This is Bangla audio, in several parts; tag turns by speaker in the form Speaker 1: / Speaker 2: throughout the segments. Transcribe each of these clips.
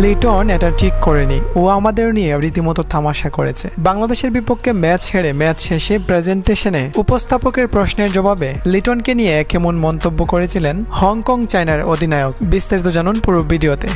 Speaker 1: লিটন এটা ঠিক করেনি, ও আমাদের নিয়ে রীতিমতো তামাশা করেছে। বাংলাদেশের বিপক্ষে ম্যাচ হেরে ম্যাচ শেষে প্রেজেন্টেশনে উপস্থাপকের প্রশ্নের জবাবে লিটনকে নিয়ে কেমন মন্তব্য করেছিলেন হংকং চায়নার অধিনায়ক, বিস্তারিত জানুন পুরো ভিডিওতে।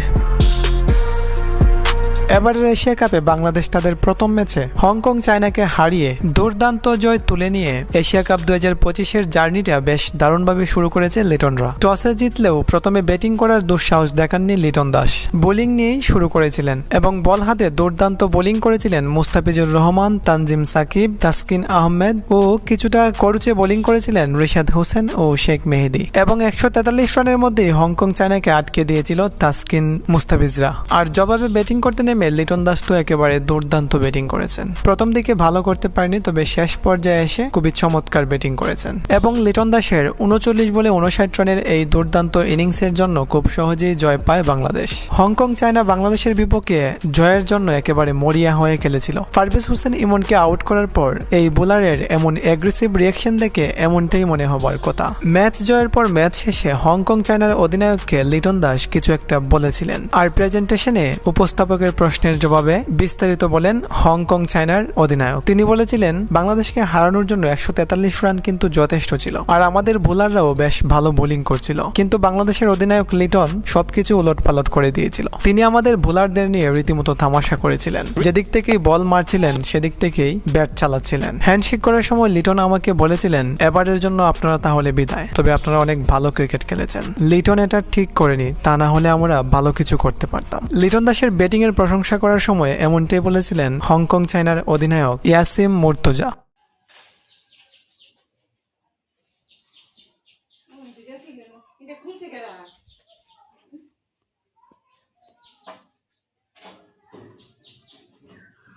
Speaker 1: এবারের এশিয়া কাপে বাংলাদেশ তাদের প্রথম ম্যাচে হংকং চায়নাকে হারিয়ে দুর্দান্ত জয় তুলে নিয়ে এশিয়া কাপ 2025-এর জার্নিটা বেশ দারুণভাবে শুরু করেছে লিটনরা। টসে জিতলেও প্রথমে ব্যাটিং করার দুঃসাহস দেখাননি লিটন দাস, বোলিং নিয়েই শুরু করেছিলেন এবং বল হাতে দুর্দান্ত বোলিং করেছিলেন মুস্তাফিজুর রহমান, তানজিম সাকিব, তাসকিন আহমেদ ও কিছুটা করুচে বোলিং করেছিলেন রিশাদ হোসেন ও শেখ মেহেদী। এবং 143 রানের মধ্যেই হংকং চায়নাকে আটকে দিয়েছিল তাসকিন মুস্তাফিজরা। আর জবাবে ব্যাটিং করতে নেমে লিটন দাস তো একেবারে দুর্দান্ত ব্যাটিং করেছেন। প্রথম দিকে ভালো করতে পারেনি, তবে শেষ পর্যায়ে এসে খুবই চমৎকার ব্যাটিং করেছেন এবং লিটন দাসের 39 বলে 59 রানের এই দুর্দান্ত ইনিংসের জন্য খুব সহজেই জয় পায় বাংলাদেশ। হংকং চায়না বাংলাদেশের বিপক্ষে জয়ের জন্য একেবারে মরিয়া হয়ে খেলেছিল। পারভেজ হোসেন ইমনকে আউট করার পর এই বোলারের এমন অ্যাগ্রেসিভ রিয়াকশন দেখে এমনটাই মনে হবার কথা। ম্যাচ জয়ের পর ম্যাচ শেষে হংকং চায়নার অধিনায়ককে লিটন দাস কিছু একটা বলেছিলেন, আর প্রেজেন্টেশনে উপস্থাপকের প্রশ্নের জবাবে বিস্তারিত বলেন হংকং চায়নার অধিনায়ক। তিনি বলেছিলেন, বাংলাদেশকে হারানোর জন্য 143 রান কিন্তু যথেষ্ট ছিল, আর আমাদের বোলাররাও বেশ ভালো বোলিং করছিল, কিন্তু বাংলাদেশের অধিনায়ক লিটন সবকিছু উলটপালট করে দিয়েছিল। তিনি আমাদের বোলারদের নিয়ে রীতিমতো তামাশা করেছিলেন, যেদিক থেকেই বল মারছিলেন সেদিক থেকেই ব্যাট চালাচ্ছিলেন। হ্যান্ডশেক করার সময় লিটন আমাকে বলেছিলেন, এবারের জন্য আপনারা তাহলে বিদায়, তবে আপনারা অনেক ভালো ক্রিকেট খেলেছেন। লিটন এটা ঠিক করেনি, তা না হলে আমরা ভালো কিছু করতে পারতাম। লিটন দাসের ব্যাটিং এর প্রশংসা করার সময় এমনটাই বলেছিলেন হংকং চায়নার অধিনায়ক ইয়াসিম মুর্তজা।